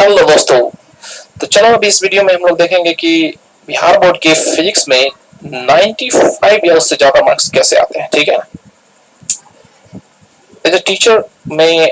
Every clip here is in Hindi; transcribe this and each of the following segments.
हेलो दोस्तों। तो चलो अभी इस वीडियो में हम लोग देखेंगे कि बिहार बोर्ड के फिजिक्स में 95 ईयर्स से ज्यादा मार्क्स कैसे आते हैं। ठीक है, एज ए टीचर मैं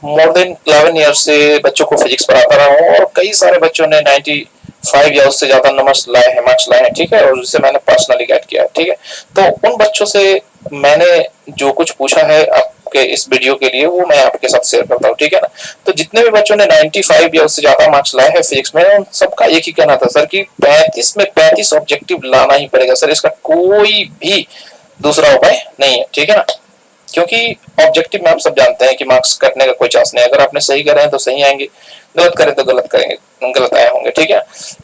मोर देन 11 ईयर्स से बच्चों को फिजिक्स पढ़ाता रहा हूँ और कई सारे बच्चों ने 95 ईयर्स से ज्यादा नंबर्स लाए हैं, मार्क्स लाए हैं। ठीक है, और उसे मैंने पर्सनली गाइड किया है। ठीक है, तो उन बच्चों से मैंने जो कुछ पूछा है आपके इस वीडियो के लिए वो मैं आपके साथ शेयर करता हूँ। ठीक है ना, तो जितने भी बच्चों ने 95 ईयर्स से ज्यादा मार्क्स लाए हैं फिजिक्स में, उन सबका एक ही कहना था सर कि 35 में 35 ऑब्जेक्टिव लाना ही पड़ेगा सर, इसका कोई भी दूसरा उपाय नहीं है। ठीक है ना, क्योंकि ऑब्जेक्टिव में आप सब जानते हैं कि मार्क्स कटने का कोई चांस नहीं है। अगर आपने सही करे हैं तो सही आएंगे, गलत करें तो गलत करेंगे, गलत आए होंगे। ठीक है,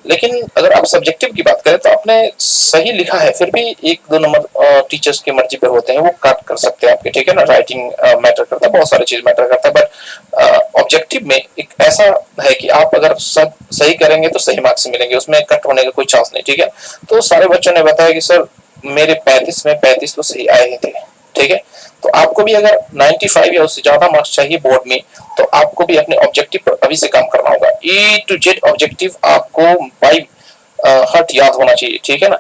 लेकिन अगर आप सब्जेक्टिव की बात करें तो आपने सही लिखा है फिर भी 1-2 नंबर टीचर्स की मर्जी पे होते हैं, वो काट कर सकते हैं आपके। ठीक है ना, राइटिंग मैटर करता है, बहुत सारी चीज मैटर करता है, बट ऑब्जेक्टिव में एक ऐसा है कि आप अगर सब सही करेंगे तो सही मार्क्स मिलेंगे, उसमें कट होने का कोई चांस नहीं। ठीक है, तो सारे बच्चों ने बताया कि सर मेरे 35 में 35 तो सही आए ही थे। ठीक है, तो आपको भी अगर 95 या उससे ज्यादा मार्क्स चाहिए बोर्ड में, तो आपको भी अपने ऑब्जेक्टिव पर अभी से काम करना होगा। ए टू जेड ऑब्जेक्टिव आपको बाय हार्ट याद होना चाहिए। ठीक है ना,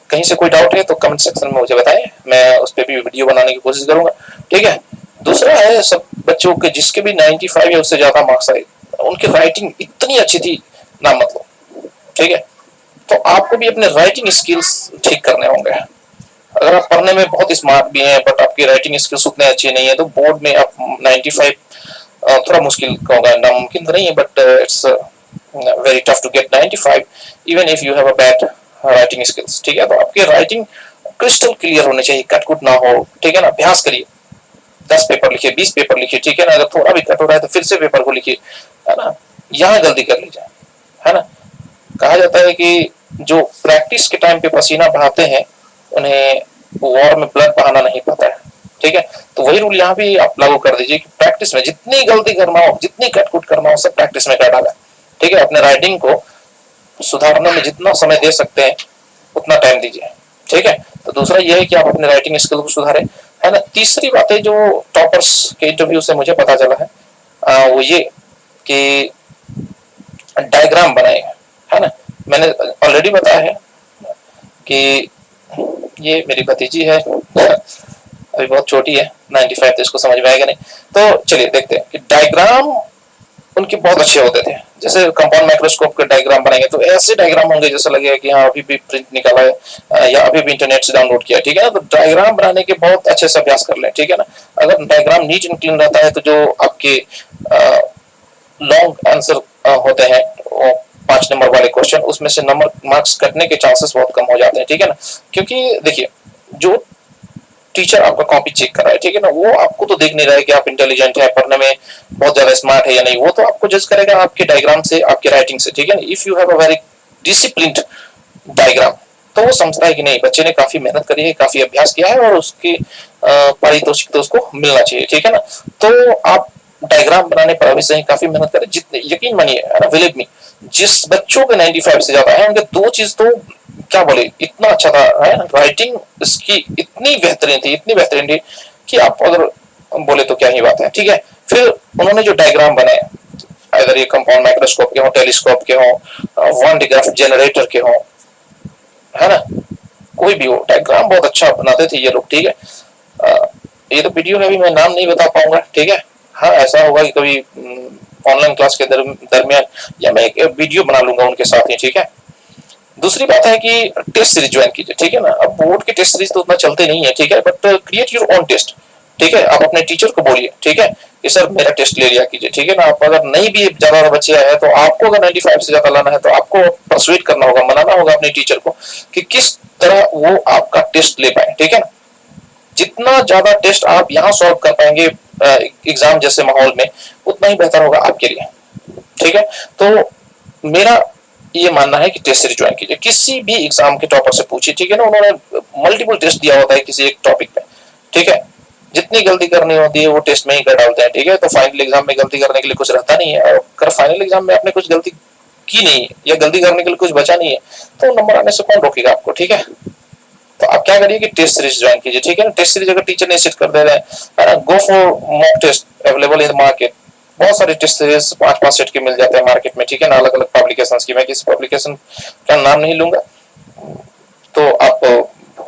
कहीं से कोई डाउट है तो कमेंट सेक्शन में मुझे बताएं, मैं उस पर भी वीडियो बनाने की कोशिश करूंगा। ठीक है, दूसरा है सब बच्चों के जिसके भी 95 या उससे ज्यादा मार्क्स आए, उनकी राइटिंग इतनी अच्छी थी ना मतलब। ठीक है, तो आपको भी अपने राइटिंग स्किल्स ठीक करने होंगे। अगर आप पढ़ने में बहुत स्मार्ट भी हैं बट आपकी राइटिंग स्किल्स उतने अच्छी नहीं है तो बोर्ड में आप 95 थोड़ा मुश्किल होगा, नामुमकिन तो नहीं है, but it's very tough to get 95 even if you have a bad writing skills. ठीक है, तो आपकी राइटिंग क्रिस्टल क्लियर होनी चाहिए, कटकुट ना हो। ठीक है ना, अभ्यास करिए, 10 पेपर लिखिए, 20 पेपर लिखिए। ठीक है ना, अगर थोड़ा भी कट हो रहा है तो फिर से पेपर को लिखिए, है ना, यहाँ गलती कर लीजिए। है ना, कहा जाता है कि जो प्रैक्टिस के टाइम पे पसीना बहाते हैं उन्हें वॉर में ब्लड बहाना नहीं पता है। ठीक है, तो वही रूल यहाँ भी आप लागू कर दीजिए कि प्रैक्टिस में जितनी गलती करना हो, जितनी कटकुट करना हो, सब प्रैक्टिस में कर डाला। ठीक है, अपने राइटिंग को सुधारने में जितना समय दे सकते हैं उतना टाइम दीजिए। ठीक है, तो दूसरा यह है कि आप अपने राइटिंग स्किल को सुधारें। है ना, तीसरी बात है जो टॉपर्स के इंटरव्यू से मुझे पता चला है वो ये कि डायग्राम बनाए। है ना, मैंने ऑलरेडी बताया है कि ये मेरी भतीजी है, अभी बहुत छोटी है, 95 तो इसको समझ में आएगा नहीं। तो चलिए देखते हैं कि डायग्राम उनके बहुत अच्छे होते थे। जैसे कंपाउंड माइक्रोस्कोप के डायग्राम बनाएंगे तो ऐसे डायग्राम होंगे जैसे लगेगा कि हाँ अभी भी प्रिंट निकाला है या अभी भी इंटरनेट से डाउनलोड किया। ठीक है ना, तो डायग्राम बनाने के बहुत अच्छे से अभ्यास कर लें। ठीक है ना, अगर डायग्राम नीट एंड क्लीन रहता है तो जो आपके लॉन्ग आंसर होते हैं 5 नंबर वाले क्वेश्चन, उसमें से नंबर मार्क्स कटने के चांसेस बहुत कम हो जाते हैं। ठीक है ना, क्योंकि देखिए जो टीचर आपका कॉपी चेक कर रहा है, ठीक है ना, वो आपको तो देख नहीं रहा है कि आप इंटेलिजेंट है, पढ़ने में बहुत ज्यादा स्मार्ट है या नहीं, वो तो आपको जज करेगा आपके डायग्राम से, आपके राइटिंग से। ठीक है ना, if you have a very disciplined diagram तो वो समझता है कि नहीं बच्चे ने काफी मेहनत करी है, काफी अभ्यास किया है और उसकी पारितोषिक तो उसको मिलना चाहिए। ठीक है ना, तो आप डायग्राम बनाने पर अभी से काफी मेहनत करें। जितने यकीन मानिए, है ना, बिलीव मी, जिस बच्चों के 95 से ज्यादा है उनके दो चीज तो क्या बोले इतना अच्छा था, है राइटिंग इसकी इतनी बेहतरीन थी, इतनी बेहतरीन थी कि आप अगर बोले तो क्या ही बात है। ठीक है, फिर उन्होंने जो डायग्राम बनाए, अगर ये कंपाउंड माइक्रोस्कोप के हो, टेलीस्कोप के हो, वन डिग्राफ जनरेटर के हो, है ना, कोई भी हो, डायग्राम बहुत अच्छा बनाते थे ये लोग। ठीक है, ये तो वीडियो में भी मैं नाम नहीं बता पाऊंगा। ठीक है, हाँ ऐसा होगा कि कभी ऑनलाइन क्लास के दरमियान या मैं एक वीडियो बना लूंगा उनके साथ ही। ठीक है, दूसरी बात है कि टेस्ट सीरीज ज्वाइन कीजिए। ठीक है ना, अब बोर्ड के टेस्ट सीरीज तो उतना चलते नहीं है। ठीक है, but create your own test. ठीक है, आप अपने टीचर को बोलिए, ठीक है, कि सर मेरा टेस्ट ले लिया कीजिए। ठीक है ना, आप अगर नहीं भी ज्यादा बच्चे आए तो आपको अगर 95 से ज्यादा लाना है तो आपको परसुएट करना होगा, मनाना होगा अपने टीचर को कि किस तरह वो आपका टेस्ट ले पाए। ठीक है ना, जितना ज्यादा टेस्ट आप यहाँ सॉल्व कर पाएंगे एग्जाम जैसे माहौल में, उतना ही बेहतर होगा आपके लिए। ठीक है, तो मेरा ये मानना है कि टेस्ट सीरीज ज्वाइन कीजिए, किसी भी एग्जाम के टॉपर से पूछिए। ठीक है ना, उन्होंने मल्टीपल टेस्ट दिया होता है किसी एक टॉपिक पे। ठीक है, जितनी गलती करनी होती है वो टेस्ट में ही कर डालते हैं। ठीक है, तो फाइनल एग्जाम में गलती करने के लिए कुछ रहता नहीं है, और अगर फाइनल एग्जाम में आपने कुछ गलती की नहीं है या गलती करने के लिए कुछ बचा नहीं है तो नंबर आने से कौन रोकेगा आपको। ठीक है, तो आप क्या करिए कि टेस्ट सीरीज ज्वाइन कीजिए। ठीक है ना, टेस्ट सीरीज अगर टीचर ने सेट कर दे रहे हैं, go for mock test available in the market. बहुत सारे टेस्ट सीरीज 5-5 सेट के मिल जाते हैं मार्केट में, ठीक है ना, अलग अलग पब्लिकेशंस की। मैं किसी पब्लिकेशन का नाम नहीं लूंगा, तो आप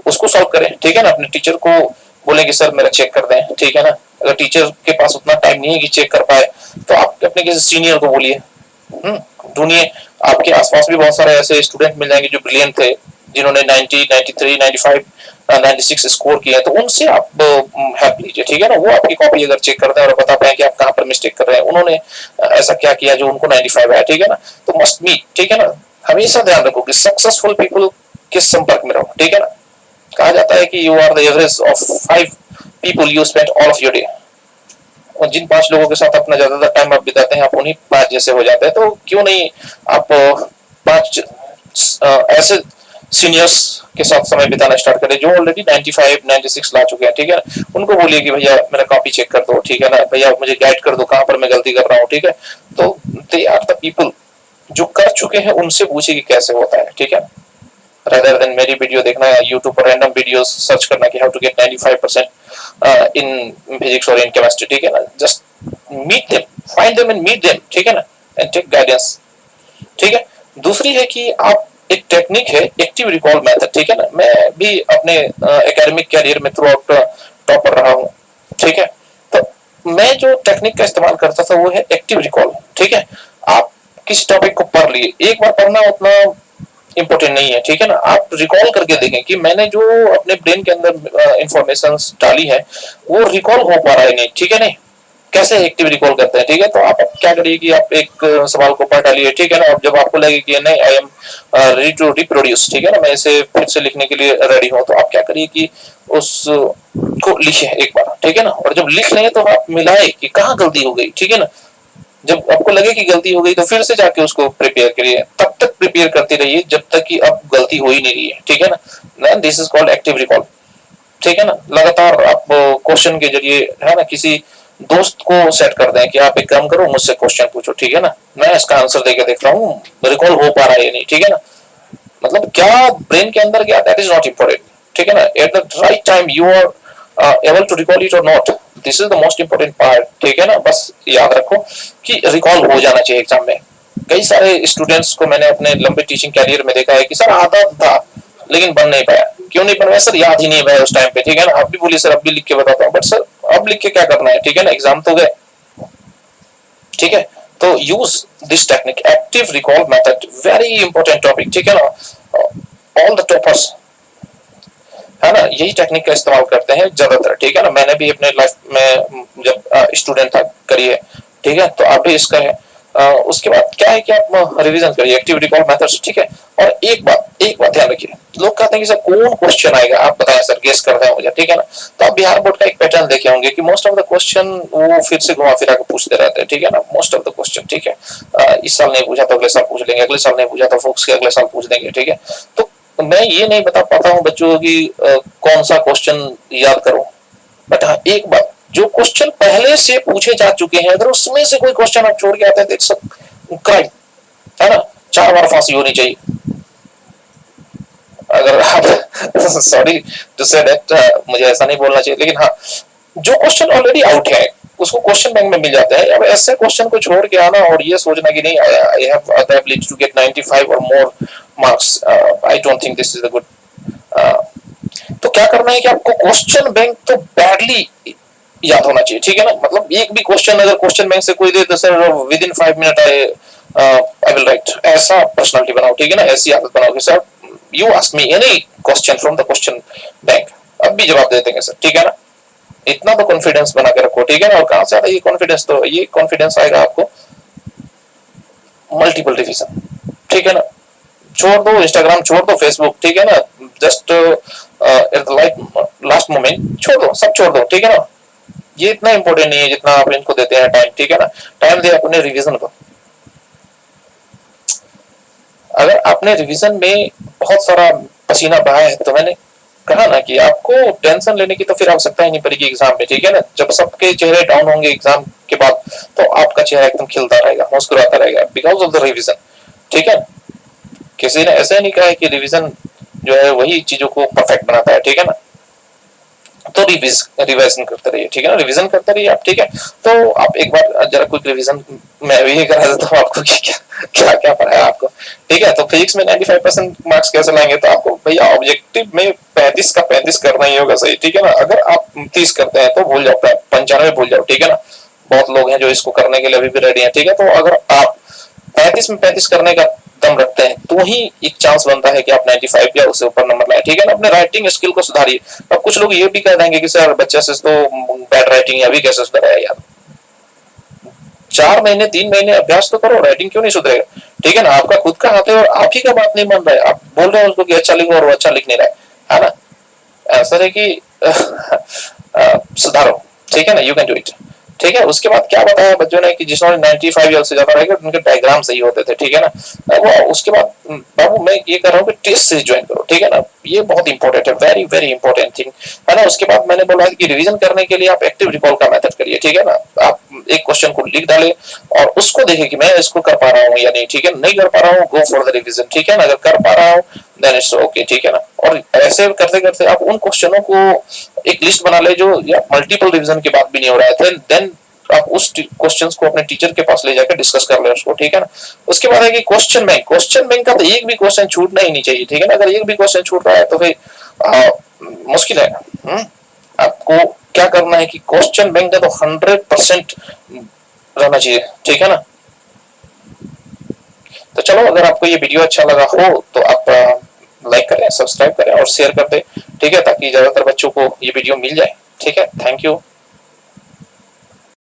उसको सॉल्व करें, ठीक है ना। अपने टीचर को बोले कि सर मेरा चेक कर दें, ठीक है ना। अगर टीचर के पास उतना टाइम नहीं है कि चेक कर पाए, तो आप अपने किसी सीनियर को बोलिए, ढूंढिए। आपके आसपास भी बहुत सारे ऐसे स्टूडेंट मिल जाएंगे जो ब्रिलियंट थे, जिन्होंने 90, 93, 95, 96 स्कोर किया है, तो उनसे आप हेल्प लीजिए, ठीक है ना। वो आपकी कॉपी अगर चेक करते हैं और बता पाए कि आप कहाँ पर मिस्टेक कर रहे हैं, उन्होंने ऐसा क्या किया जो उनको 95 आया, ठीक है ना, तो मस्ट मीट, ठीक है ना। हमेशा ध्यान रखो कि सक्सेसफुल पीपल के संपर्क में रहो, ठीक है ना। कहा जाता है कि you are the average of 5 people you spend all of your day. और जिन 5 लोगों के साथ अपना ज्यादातर टाइम आप बिताते हैं, आप उन्हीं 5 जैसे हो जाते हैं। तो क्यों नहीं आप 5 ऐसे सीनियर्स के साथ समय बिताना स्टार्ट करें जो ऑलरेडी 95, 96 ला चुके हैं, ठीक है ना। उनको बोलिए कि भैया मेरा कॉपी चेक कर दो, ठीक है ना, भैया मुझे गाइड कर दो कहां पर मैं गलती कर रहा हूँ, ठीक है। तो दे आर द पीपल जो कर चुके हैं, उनसे पूछिए कि कैसे होता है, ठीक है। rather than मेरी वीडियो देखना या यूट्यूब पर रैंडम वीडियोस सर्च करना कि how to get 95% in physics और इन केमिस्ट्री, ठीक है ना। Just meet them, find them and meet them, ठीक है ना, एंड टेक गाइडेंस, ठीक है। दूसरी है कि आप एक टेक्निक है एक्टिव रिकॉल मेथड, ठीक है ना। मैं भी अपने एकेडमिक कैरियर में थ्रू आउट टॉपर रहा हूँ, ठीक है। तो मैं जो टेक्निक का इस्तेमाल करता था वो है एक्टिव रिकॉल, ठीक है। आप किसी टॉपिक को पढ़ लिए, एक बार पढ़ना उतना इंपॉर्टेंट नहीं है, ठीक है ना। आप रिकॉल करके देखें कि मैंने जो अपने ब्रेन के अंदर इंफॉर्मेशन डाली है वो रिकॉल हो पा रहा है नहीं, ठीक है। नहीं, कैसे एक्टिव रिकॉल करते हैं, ठीक है। तो आप क्या करिए कि आप एक सवाल को पढ़ डालिए, ठीक है ना। और जब आपको लगे कि नहीं I am ready to reproduce, ठीक है ना, मैं इसे फिर से लिखने के लिए रेडी हूँ, तो आप क्या करिए कि उस को लिखे एक बार, ठीक है ना। और जब लिख लें तो आप मिलाए कि कहाँ गलती हो गई, ठीक है ना। जब आपको लगे कि गलती हो गई तो फिर से जाके उसको प्रिपेयर करिए, तब तक प्रिपेयर करते रहिए जब तक कि अब गलती हो ही नहीं रही है, ठीक है ना। This is called active recall, ठीक है ना। लगातार आप क्वेश्चन के जरिए, है ना, किसी दोस्त को सेट कर दें कि आप एक काम करो मुझसे क्वेश्चन पूछो, ठीक है ना, मैं इसका आंसर देके देख रहा हूँ रिकॉल हो पा रहा है या नहीं, ठीक है ना। मतलब क्या ब्रेन के अंदर गया, दैट इज नॉट इम्पोर्टेंट, ठीक है ना। At the right time you are able to recall it और not, this is the most important part, ठीक है ना। बस याद रखो कि रिकॉल हो जाना चाहिए एग्जाम में। कई सारे स्टूडेंट्स को मैंने अपने लंबे टीचिंग कैरियर में देखा है कि सर आता था लेकिन बन नहीं पाया। क्यों नहीं बन पाया सर? याद ही नहीं पाया उस टाइम पे, ठीक है ना। आप भी बोलिए सर अब भी लिख के बताता हूँ, बट सर अब लिख के क्या करना है, ठीक है ना, एग्जाम तो गए, ठीक है। तो use this technique active recall method, very important topic, ठीक है ना। ऑल द टॉपर्स, है ना, यही टेक्निक का इस्तेमाल करते हैं ज्यादातर, ठीक है ना। मैंने भी अपने लाइफ में जब स्टूडेंट था करिए, ठीक है, तो आप भी इसका है। उसके बाद क्या है कि आप रिवीजन करिए एक्टिव रिकॉल मेथड्स, ठीक है। और एक बात ध्यान रखिए, लोग कहते हैं कि सर कौन क्वेश्चन आएगा आप बताएं सर, गेस कर रहे हैं मुझे, ठीक है ना। तो आप बिहार बोर्ड का एक पैटर्न देखे होंगे कि मोस्ट ऑफ द क्वेश्चन वो फिर से घुमा फिरा के पूछते रहते हैं, ठीक है ना, मोस्ट ऑफ द क्वेश्चन, ठीक है। इस साल नहीं पूछा तो अगले साल पूछ लेंगे, अगले साल नहीं पूछा तो फोक्स के अगले साल पूछ देंगे, ठीक है। तो मैं ये नहीं बता पाता हूँ बच्चों की कौन सा क्वेश्चन याद करो, बट हाँ एक बात, जो क्वेश्चन पहले से पूछे जा चुके हैं अगर उसमें से कोई क्वेश्चन आप छोड़ के आते हैं तो इट्स क्राइम, है ना, 4 बार फांसी होनी चाहिए। अगर आप सॉरी टू से दैट, मुझे ऐसा नहीं बोलना चाहिए, लेकिन हाँ जो क्वेश्चन ऑलरेडी आउट है उसको क्वेश्चन बैंक में मिल जाता है। अब ऐसे क्वेश्चन को छोड़ के आना और ये सोचना कि नहीं I have the ability to get 95 और more marks, I don't think this is a good. तो क्या करना है कि आपको क्वेश्चन बैंक तो बैडली याद होना चाहिए, ठीक है ना। मतलब एक भी क्वेश्चन अगर क्वेश्चन बैंक से कोई दे तो sir with in 5 minute I will write, ऐसा पर्सनालिटी बनाओ, ठीक है ना, ऐसी आदत बनाओ कि sir you ask me any question from the question bank, अब भी जवाब दे देंगे सर, ठीक है ना। इतना तो कॉन्फिडेंस बना के रखो, ठीक है ना। और कहां से आता है ये कॉन्फिडेंस? तो ये कॉन्फिडेंस आएगा आपको मल्टीपल रिवीजन, ठीक है ना। छोड़ दो इंस्टाग्राम, छोड़ दो फेसबुक, ठीक है ना, जस्ट लाइक लास्ट मोमेंट छोड़ दो, सब छोड़ दो, ठीक है ना। ये इतना इंपॉर्टेंट नहीं है जितना आप इनको देते हैं टाइम, ठीक है ना। टाइम दे अपने रिवीजन को। अगर आपने रिवीजन में बहुत सारा पसीना बहाया है तो मैंने कहा ना कि आपको टेंशन लेने की तो फिर आवश्यकता ही नहीं पड़ेगी एग्जाम में, ठीक है ना। जब सबके चेहरे डाउन होंगे एग्जाम के बाद तो आपका चेहरा एकदम खिलता रहेगा, मुस्कुराता रहेगा, बिकॉज ऑफ द रिवीजन, ठीक है। किसी ने ऐसे नहीं कहा है कि रिवीजन जो है वही चीजों को परफेक्ट बनाता है, ठीक है ना। तो रिवीजन करते रहिए, ठीक है ना, रिवीजन करते रहिए आप, ठीक है। तो आप एक बार जरा क्विक रिवीजन मैं भी करा देता हूँ आपको कि क्या क्या क्या पढ़ाया आपको, ठीक है। तो फिजिक्स में 95% मार्क्स कैसे लाएंगे, तो आपको भैया ऑब्जेक्टिव में 35 का 35 करना ही होगा, सही, ठीक है ना। अगर आप 30 करते हैं तो भूल जाओ, 95 भूल जाओ, ठीक है ना। बहुत लोग हैं जो इसको करने के लिए अभी भी रेडी है, ठीक है। तो अगर आप 35 में 35 करने का दम रखते हैं तो ही एक चांस बनता है कि आप 95 या उससे ऊपर नंबर लाए, ठीक है ना। अपने राइटिंग स्किल को सुधारिए। अब कुछ लोग ये भी कह देंगे कि सर बच्चे से तो बैड राइटिंग है, अभी कैसे सुधरा है यार। 4 महीने 3 महीने अभ्यास तो करो, राइटिंग क्यों नहीं सुधरेगा, ठीक है ना। आपका खुद का हाथ है और आप ही का बात नहीं मान रहा है, आप बोल रहे हैं उसको कि अच्छा लिखो और वो अच्छा लिख नहीं रहा है ना। ऐसा है कि सुधारो, ठीक है ना, यू कैन डू इट, ठीक है। उसके बाद क्या बताया बच्चों ने कि जिसने 95 या उससे ज्यादा रहेगा उनके डायग्राम सही होते थे, ठीक है ना। वो उसके बाद बाबू मैं ये कर रहा हूँ कि टेस्ट सीरीज ज्वाइन करो, ठीक है ना। ये बहुत इंपॉर्टेंट है, वेरी वेरी इंपॉर्टेंट थिंग है ना। उसके बाद मैंने बोला कि रिवीजन करने के लिए आप एक्टिव रिकॉल का मेथड करिए, ठीक है ना। आप एक क्वेश्चन को लिख डाले और उसको देखें कि मैं इसको कर पा रहा हूँ या नहीं, ठीक है। नहीं कर पा रहा हूँ, गो फॉर द रिवीजन, ठीक है ना। अगर कर पा रहा हूँ देन इट्स ओके, ठीक है ना। और ऐसे करते करते आप उन क्वेश्चनों को एक लिस्ट बना ले जो या मल्टीपल रिवीजन के बाद भी नहीं हो रहा है, देन आप उस क्वेश्चंस को अपने टीचर के पास ले जाकर डिस्कस कर ले उसको, ठीक है ना। उसके बाद है कि क्वेश्चन बैंक का तो एक भी क्वेश्चन छूटना ही नहीं चाहिए, ठीक है ना। अगर एक भी क्वेश्चन छूट रहा है तो फिर मुश्किल है। आपको क्या करना है कि क्वेश्चन बैंक का तो 100% रहना चाहिए, ठीक है ना। तो चलो, अगर आपको ये वीडियो अच्छा लगा हो तो आप लाइक करें, सब्सक्राइब करें और शेयर कर दें, ठीक है, ताकि ज्यादातर बच्चों को ये वीडियो मिल जाए, ठीक है। Thank you.